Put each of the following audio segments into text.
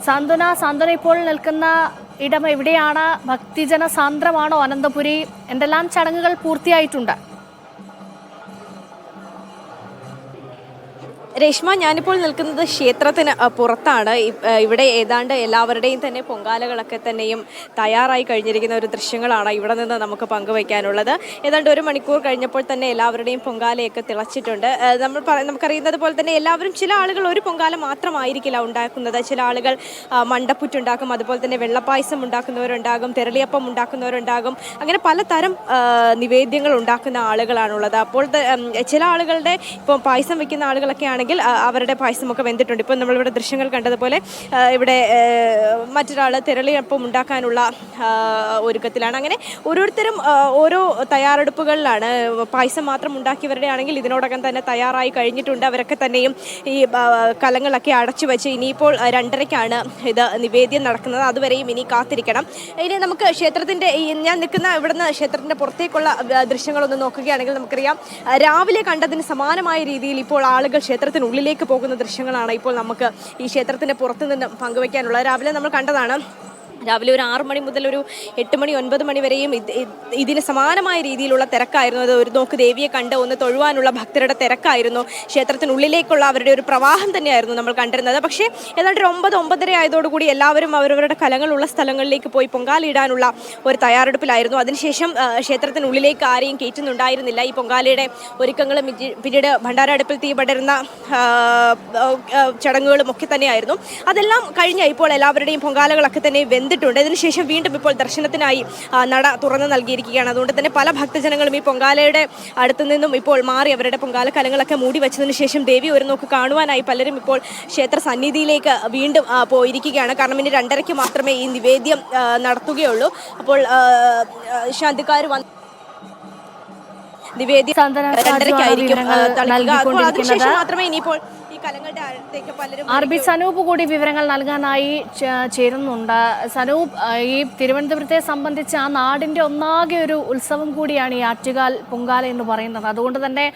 സാന്ത്വന ഇപ്പോൾ നിൽക്കുന്ന ഇടം എവിടെയാണ്? ഭക്തിജന സാന്ദ്രമാണോ അനന്തപുരി? എന്തെല്ലാം ചടങ്ങുകൾ പൂർത്തിയായിട്ടുണ്ട്? രേഷ്മ, ഞാനിപ്പോൾ നിൽക്കുന്നത് ക്ഷേത്രത്തിന് പുറത്താണ്. ഇവിടെ ഏതാണ്ട് എല്ലാവരുടെയും തന്നെ പൊങ്കാലകളൊക്കെ തന്നെയും തയ്യാറായി കഴിഞ്ഞിരിക്കുന്ന ഒരു ദൃശ്യങ്ങളാണ് ഇവിടെ നിന്ന് നമുക്ക് പങ്കുവയ്ക്കാനുള്ളത്. ഏതാണ്ട് 1 മണിക്കൂർ കഴിഞ്ഞപ്പോൾ തന്നെ എല്ലാവരുടെയും പൊങ്കാലയൊക്കെ തിളച്ചിട്ടുണ്ട്. നമുക്കറിയുന്നത് പോലെ തന്നെ എല്ലാവരും, ചില ആളുകൾ ഒരു പൊങ്കാല മാത്രമായിരിക്കില്ല ഉണ്ടാക്കുന്നത്. ചില ആളുകൾ മണ്ടപ്പുറ്റുണ്ടാക്കും, അതുപോലെ തന്നെ വെള്ളപ്പായസം ഉണ്ടാക്കുന്നവരുണ്ടാകും, തെരളിയപ്പം ഉണ്ടാക്കുന്നവരുണ്ടാകും. അങ്ങനെ പലതരം നിവേദ്യങ്ങൾ ഉണ്ടാക്കുന്ന ആളുകളാണുള്ളത്. അപ്പോൾ ചില ആളുകളുടെ ഇപ്പോൾ പായസം വയ്ക്കുന്ന ആളുകളൊക്കെ ആണെങ്കിൽ അവരുടെ പായസമൊക്കെ വെന്തിട്ടുണ്ട്. ഇപ്പോൾ നമ്മളിവിടെ ദൃശ്യങ്ങൾ കണ്ടതുപോലെ ഇവിടെ മറ്റൊരാൾ തെരളിയപ്പം ഉണ്ടാക്കാനുള്ള ഒരുക്കത്തിലാണ്. അങ്ങനെ ഓരോരുത്തരും ഓരോ തയ്യാറെടുപ്പുകളിലാണ്. പായസം മാത്രം ഉണ്ടാക്കിയവരുടെ ആണെങ്കിൽ ഇതിനോടകം തന്നെ തയ്യാറായി കഴിഞ്ഞിട്ടുണ്ട്. അവരൊക്കെ തന്നെയും ഈ കലങ്ങളൊക്കെ അടച്ചു വെച്ച് ഇനിയിപ്പോൾ 2:30-ക്കാണ് ഇത് നിവേദ്യം നടക്കുന്നത്. അതുവരെയും ഇനി കാത്തിരിക്കണം. ഇനി നമുക്ക് ക്ഷേത്രത്തിൻ്റെ ഞാൻ നിൽക്കുന്ന ഇവിടുന്ന് ക്ഷേത്രത്തിൻ്റെ പുറത്തേക്കുള്ള ദൃശ്യങ്ങളൊന്ന് നോക്കുകയാണെങ്കിൽ നമുക്കറിയാം, രാവിലെ കണ്ടതിന് സമാനമായ രീതിയിൽ ഇപ്പോൾ ആളുകൾ ക്ഷേത്രത്തിനുള്ളിലേക്ക് പോകുന്ന ദൃശ്യങ്ങളാണ് ഇപ്പോൾ നമുക്ക് ഈ ക്ഷേത്രത്തിൻ്റെ പുറത്തു നിന്ന് പങ്കുവയ്ക്കാനുള്ളത്. രാവിലെ നമ്മൾ കണ്ടതാണ്. രാവിലെ ഒരു 6 മണി മുതൽ ഒരു 8 മണി 9 മണി വരെയും ഇതിന് സമാനമായ രീതിയിലുള്ള തിരക്കായിരുന്നു. അത് ഒരു നോക്ക് ദേവിയെ കണ്ട് ഒന്ന് തൊഴുവാനുള്ള ഭക്തരുടെ തിരക്കായിരുന്നു. ക്ഷേത്രത്തിനുള്ളിലേക്കുള്ള അവരുടെ ഒരു പ്രവാഹം തന്നെയായിരുന്നു നമ്മൾ കണ്ടിരുന്നത്. പക്ഷേ ഏതാണ്ട് 9-9:30 ആയതോടുകൂടി എല്ലാവരും അവരവരുടെ കലങ്ങളുള്ള സ്ഥലങ്ങളിലേക്ക് പോയി പൊങ്കാലയിടാനുള്ള ഒരു തയ്യാറെടുപ്പിലായിരുന്നു. അതിനുശേഷം ക്ഷേത്രത്തിനുള്ളിലേക്ക് ആരെയും കയറ്റുന്നുണ്ടായിരുന്നില്ല. ഈ പൊങ്കാലയുടെ ഒരുക്കങ്ങളും പിന്നീട് ഭണ്ഡാരടുപ്പിൽ തീ പടരുന്ന ചടങ്ങുകളും ഒക്കെ തന്നെയായിരുന്നു. അതെല്ലാം കഴിഞ്ഞ ഇപ്പോൾ എല്ലാവരുടെയും പൊങ്കാലകളൊക്കെ തന്നെ വെന്തിട്ടുണ്ട്. ഇതിനുശേഷം വീണ്ടും ഇപ്പോൾ ദർശനത്തിനായി നട തുറന്നു നൽകിയിരിക്കുകയാണ്. അതുകൊണ്ട് തന്നെ പല ഭക്തജനങ്ങളും ഈ പൊങ്കാലയുടെ അടുത്തു നിന്നും ഇപ്പോൾ മാറി അവരുടെ പൊങ്കാല കലങ്ങളൊക്കെ മൂടി വെച്ചതിന് ശേഷം ദേവി ഒരു നോക്ക് കാണുവാനായി പലരും ഇപ്പോൾ ക്ഷേത്ര സന്നിധിയിലേക്ക് വീണ്ടും പോയിരിക്കുകയാണ്. കാരണം ഇനി 2:30-ക്ക് മാത്രമേ ഈ നിവേദ്യം നടത്തുകയുള്ളൂ. അപ്പോൾ ശാന്തിക്കാർ നിവേദ്യം 2:30-ക്കായിരിക്കും തളിക്കുക. അതിനുശേഷം മാത്രമേ ഇനിയിപ്പോൾ ആർബി സനൂപ് കൂടി വിവരങ്ങൾ നൽകാനായി ചേരുന്നുണ്ട്. സനൂപ്, ഈ തിരുവനന്തപുരത്തെ സംബന്ധിച്ച് ആ നാടിന്റെ ഒന്നാകെ ഒരു ഉത്സവം കൂടിയാണ് ഈ ആറ്റുകാൽ പൊങ്കാല എന്ന് പറയുന്നത്. അതുകൊണ്ട് തന്നെ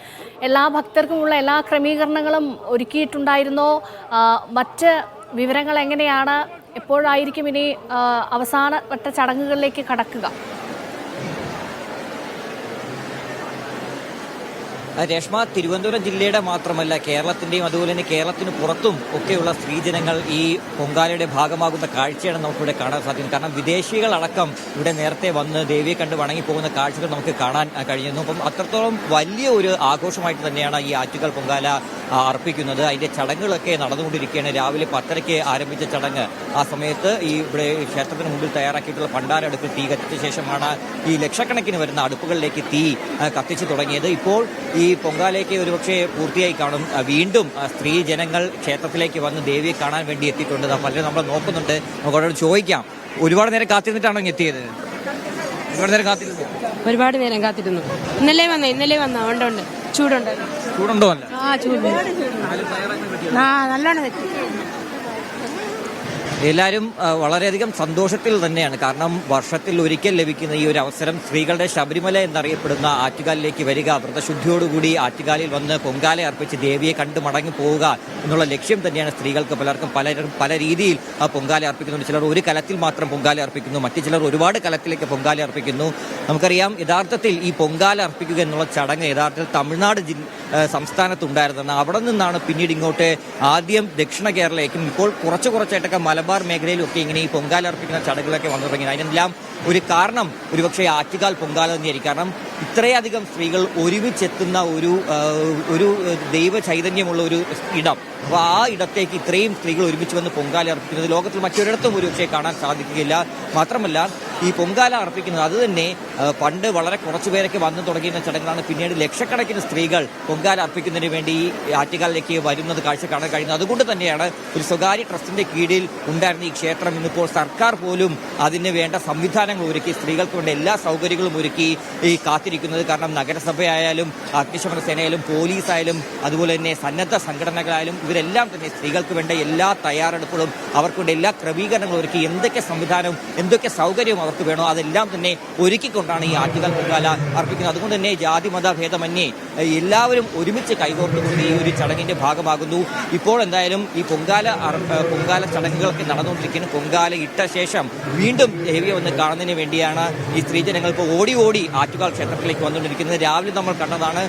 എല്ലാ ഭക്തർക്കുമുള്ള എല്ലാ ക്രമീകരണങ്ങളും ഒരുക്കിയിട്ടുണ്ടായിരുന്നോ? മറ്റ് വിവരങ്ങൾ എങ്ങനെയാണ്? എപ്പോഴായിരിക്കും ഇനി അവസാനവട്ട ചടങ്ങുകളിലേക്ക് കടക്കുക? രേഷ്മ, തിരുവനന്തപുരം ജില്ലയുടെ മാത്രമല്ല കേരളത്തിന്റെയും അതുപോലെ തന്നെ കേരളത്തിന് പുറത്തും ഒക്കെയുള്ള സ്ത്രീജനങ്ങൾ ഈ പൊങ്കാലയുടെ ഭാഗമാകുന്ന കാഴ്ചയാണ് നമുക്കിവിടെ കാണാൻ സാധിക്കുന്നത്. കാരണം വിദേശികളടക്കം ഇവിടെ നേരത്തെ വന്ന് ദേവിയെ കണ്ട് വണങ്ങിപ്പോകുന്ന കാഴ്ചകൾ നമുക്ക് കാണാൻ കഴിഞ്ഞു. അപ്പം അത്രത്തോളം വലിയ ഒരു ആഘോഷമായിട്ട് തന്നെയാണ് ഈ ആറ്റുകാൽ പൊങ്കാല അർപ്പിക്കുന്നത്. അതിന്റെ ചടങ്ങുകളൊക്കെ നടന്നുകൊണ്ടിരിക്കുകയാണ്. രാവിലെ 10:30-ക്ക് ആരംഭിച്ച ചടങ്ങ് ആ സമയത്ത് ഈ ഇവിടെ ക്ഷേത്രത്തിന് മുമ്പിൽ തയ്യാറാക്കിയിട്ടുള്ള ഭണ്ഡാരടുപ്പിൽ തീ കത്തിച്ച ശേഷമാണ് ഈ ലക്ഷക്കണക്കിന് വരുന്ന അടുപ്പുകളിലേക്ക് തീ കത്തിച്ചു തുടങ്ങിയത്. ഇപ്പോൾ ഈ പൊങ്കാലയ്ക്ക് ഒരുപക്ഷെ പൂർത്തിയായി കാണും. വീണ്ടും സ്ത്രീ ജനങ്ങൾ ക്ഷേത്രത്തിലേക്ക് വന്ന് ദേവിയെ കാണാൻ വേണ്ടി എത്തിയിട്ടുണ്ട്. പലരും നമ്മൾ നോക്കുന്നുണ്ട്. നമുക്ക് അവരോട് ചോദിക്കാം, ഒരുപാട് നേരം കാത്തിരുന്നിട്ടാണോ എത്തിയത്? ഒരുപാട് നേരം കാത്തിരുന്നു. ഇന്നലെ വന്ന ഉണ്ട് ചൂടുണ്ടോ? അല്ല നല്ലോണം എല്ലാവരും വളരെയധികം സന്തോഷത്തിൽ തന്നെയാണ്. കാരണം വർഷത്തിൽ ഒരിക്കൽ ലഭിക്കുന്ന ഈ ഒരു അവസരം, സ്ത്രീകളുടെ ശബരിമല എന്നറിയപ്പെടുന്ന ആറ്റുകാലിലേക്ക് വരിക, വ്രതശുദ്ധിയോടുകൂടി ആറ്റുകാലിൽ വന്ന് പൊങ്കാല അർപ്പിച്ച് ദേവിയെ കണ്ടു മടങ്ങി പോവുക എന്നുള്ള ലക്ഷ്യം തന്നെയാണ് സ്ത്രീകൾക്ക്. പലരും പല രീതിയിൽ ആ പൊങ്കാല അർപ്പിക്കുന്നുണ്ട്. ചിലർ ഒരു കലത്തിൽ മാത്രം പൊങ്കാല അർപ്പിക്കുന്നു, മറ്റു ചിലർ ഒരുപാട് കലത്തിലേക്ക് പൊങ്കാല അർപ്പിക്കുന്നു. നമുക്കറിയാം, യഥാർത്ഥത്തിൽ ഈ പൊങ്കാല അർപ്പിക്കുക എന്നുള്ള ചടങ്ങ് യഥാർത്ഥത്തിൽ തമിഴ്നാട് സംസ്ഥാനത്തുണ്ടായിരുന്നത്. അവിടെ നിന്നാണ് പിന്നീട് ഇങ്ങോട്ട് ആദ്യം ദക്ഷിണ കേരളയിലേക്കും ഇപ്പോൾ കുറച്ചായിട്ടൊക്കെ മലബാർ മേഖലയിലൊക്കെ ഇങ്ങനെ ഈ പൊങ്കാല അർപ്പിക്കുന്ന ചടങ്ങുകളൊക്കെ വന്നു തുടങ്ങി. അതിനെല്ലാം ഒരു കാരണം ഒരുപക്ഷെ ആറ്റുകാൽ പൊങ്കാല തന്നെയായിരിക്കും. കാരണം ഇത്രയധികം സ്ത്രീകൾ ഒരുമിച്ചെത്തുന്ന ഒരു ദൈവ ചൈതന്യമുള്ള ഒരു ഇടം. അപ്പോൾ ആ ഇടത്തേക്ക് ഇത്രയും സ്ത്രീകൾ ഒരുമിച്ച് വന്ന് പൊങ്കാല അർപ്പിക്കുന്നത് ലോകത്തിൽ മറ്റൊരിടത്തും ഒരുപക്ഷെ കാണാൻ സാധിക്കുകയില്ല. മാത്രമല്ല, ഈ പൊങ്കാല അർപ്പിക്കുന്നത് അത് തന്നെ പണ്ട് വളരെ കുറച്ചു പേരൊക്കെ വന്നു തുടങ്ങിയിരുന്ന ചടങ്ങാണ്. പിന്നീട് ലക്ഷക്കണക്കിന് സ്ത്രീകൾ പൊങ്കാല അർപ്പിക്കുന്നതിന് വേണ്ടി ആറ്റുകാലിലേക്ക് വരുന്നത് കാഴ്ച കാണാൻ കഴിയുന്നത്. അതുകൊണ്ട് തന്നെയാണ് ഒരു സ്വകാര്യ ട്രസ്റ്റിന്റെ കീഴിൽ ഉണ്ടായിരുന്ന ഈ ക്ഷേത്രം ഇന്നിപ്പോൾ സർക്കാർ പോലും അതിന് വേണ്ട സംവിധാനങ്ങൾ ഒരുക്കി, സ്ത്രീകൾക്ക് വേണ്ട എല്ലാ സൗകര്യങ്ങളും ഒരുക്കി ഈ കാത്തിരിക്കുന്നത്. കാരണം നഗരസഭയായാലും അഗ്നിശമന സേനയായാലും പോലീസായാലും അതുപോലെ തന്നെ സന്നദ്ധ സംഘടനകളായാലും ഇവരെല്ലാം തന്നെ സ്ത്രീകൾക്ക് വേണ്ട എല്ലാ തയ്യാറെടുപ്പുകളും അവർക്ക് വേണ്ട എല്ലാ ക്രമീകരണങ്ങളും ഒരുക്കി, എന്തൊക്കെ സംവിധാനവും എന്തൊക്കെ സൗകര്യവും അവർക്ക് വേണോ അതെല്ലാം തന്നെ ഒരുക്കിക്കൊണ്ടാണ് ഈ ആറ്റുകാൽ പൊങ്കാല അർപ്പിക്കുന്നത്. അതുകൊണ്ട് തന്നെ ജാതി മത ഭേദമന്യേ എല്ലാവരും ഒരുമിച്ച് കൈകോർത്തുകൊണ്ട് ഈ ഒരു ചടങ്ങിന്റെ ഭാഗമാകുന്നു. ഇപ്പോൾ എന്തായാലും ഈ പൊങ്കാല ചടങ്ങുകളൊക്കെ നടന്നുകൊണ്ടിരിക്കുന്നു. പൊങ്കാല ഇട്ട ശേഷം വീണ്ടും ദേവിയെ വന്ന് കാണുന്നതിന് വേണ്ടിയാണ് ഈ സ്ത്രീജനങ്ങൾ ഇപ്പോൾ ഓടി ആറ്റുകാൽ ക്ഷേത്രത്തിലേക്ക് വന്നുകൊണ്ടിരിക്കുന്നത്. രാവിലെ നമ്മൾ കണ്ടതാണ്,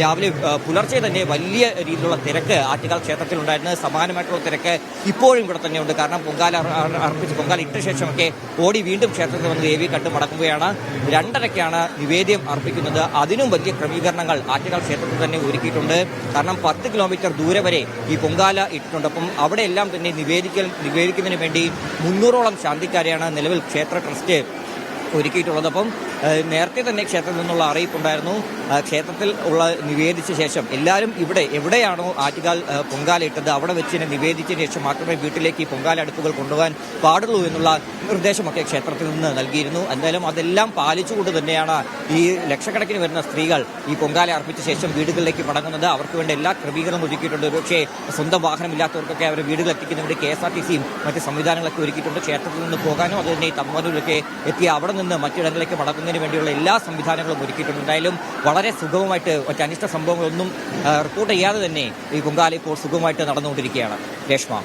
രാവിലെ പുലർച്ചെ തന്നെ വലിയ രീതിയിലുള്ള തിരക്ക് ആറ്റുകാൽ ക്ഷേത്രത്തിൽ ഉണ്ടായിരുന്നത്. സമാനമായിട്ടുള്ള തിരക്ക് ഇപ്പോഴും ഇവിടെ തന്നെയുണ്ട്. കാരണം പൊങ്കാല ഇട്ട ശേഷമൊക്കെ ഓടി വീണ്ടും ക്ഷേത്രത്തിൽ വന്ന് ദേവിയെ കണ്ടു മടങ്ങുകയാണ്. 2:30ക്കാണ് നിവേദ്യം അർപ്പിക്കുന്നത്. അതിനും വലിയ ക്രമീകരണങ്ങൾ ആറ്റുകാൽ ക്ഷേത്രത്തിൽ തന്നെ ഒരുക്കിയിട്ടുണ്ട്. കാരണം 10 കിലോമീറ്റർ ദൂരെ വരെ ഈ പൊങ്കാല ഇട്ടിട്ടുണ്ട്. അപ്പം അവിടെയെല്ലാം തന്നെ നിവേദിക്കുന്നതിന് വേണ്ടി 300ഓളം ശാന്തിക്കാരെയാണ് നിലവിൽ ക്ഷേത്ര ട്രസ്റ്റ് ഒരുക്കിയിട്ടുള്ളത്. അപ്പം നേരത്തെ തന്നെ ക്ഷേത്രത്തിൽ നിന്നുള്ള അറിയിപ്പുണ്ടായിരുന്നു. ക്ഷേത്രത്തിൽ നിവേദിച്ച ശേഷം എല്ലാവരും എവിടെയാണോ ആറ്റുകാൽ പൊങ്കാല ഇട്ടത് അവിടെ വെച്ച് തന്നെ നിവേദിച്ചതിന് ശേഷം മാത്രമേ വീട്ടിലേക്ക് ഈ പൊങ്കാല അടുപ്പുകൾ കൊണ്ടുപോകാൻ പാടുള്ളൂ എന്നുള്ള നിർദ്ദേശമൊക്കെ ക്ഷേത്രത്തിൽ നിന്ന് നൽകിയിരുന്നു. എന്തായാലും അതെല്ലാം പാലിച്ചുകൊണ്ട് തന്നെയാണ് ഈ ലക്ഷക്കണക്കിന് വരുന്ന സ്ത്രീകൾ ഈ പൊങ്കാല അർപ്പിച്ച ശേഷം വീടുകളിലേക്ക് മടങ്ങുന്നത്. അവർക്ക് വേണ്ട എല്ലാ ക്രമീകരണവും ഒരുക്കിയിട്ടുണ്ട്. പക്ഷേ സ്വന്തം വാഹനമില്ലാത്തവർക്കൊക്കെ അവരുടെ വീടുകൾ എത്തിക്കുന്നതിന് വേണ്ടി KSRTCയും മറ്റ് സംവിധാനങ്ങളൊക്കെ ഒരുക്കിയിട്ടുണ്ട്. ക്ഷേത്രത്തിൽ നിന്ന് പോകാനോ അത് തന്നെ ഈ തമ്മനൂരിലൊക്കെ എത്തി അവിടെ നിന്ന് മറ്റിടങ്ങളിലേക്ക് മടങ്ങുന്നതിന് വേണ്ടിയുള്ള എല്ലാ സംവിധാനങ്ങളും ഒരുക്കിയിട്ടുണ്ട്. എന്തായാലും വളരെ സുഗമമായിട്ട് മറ്റ് അനിഷ്ട സംഭവങ്ങളൊന്നും റിപ്പോർട്ട് ചെയ്യാതെ തന്നെ ഈ പൊങ്കാല ഇപ്പോൾ സുഗമമായിട്ട് നടന്നുകൊണ്ടിരിക്കുകയാണ്. രേഷ്മ.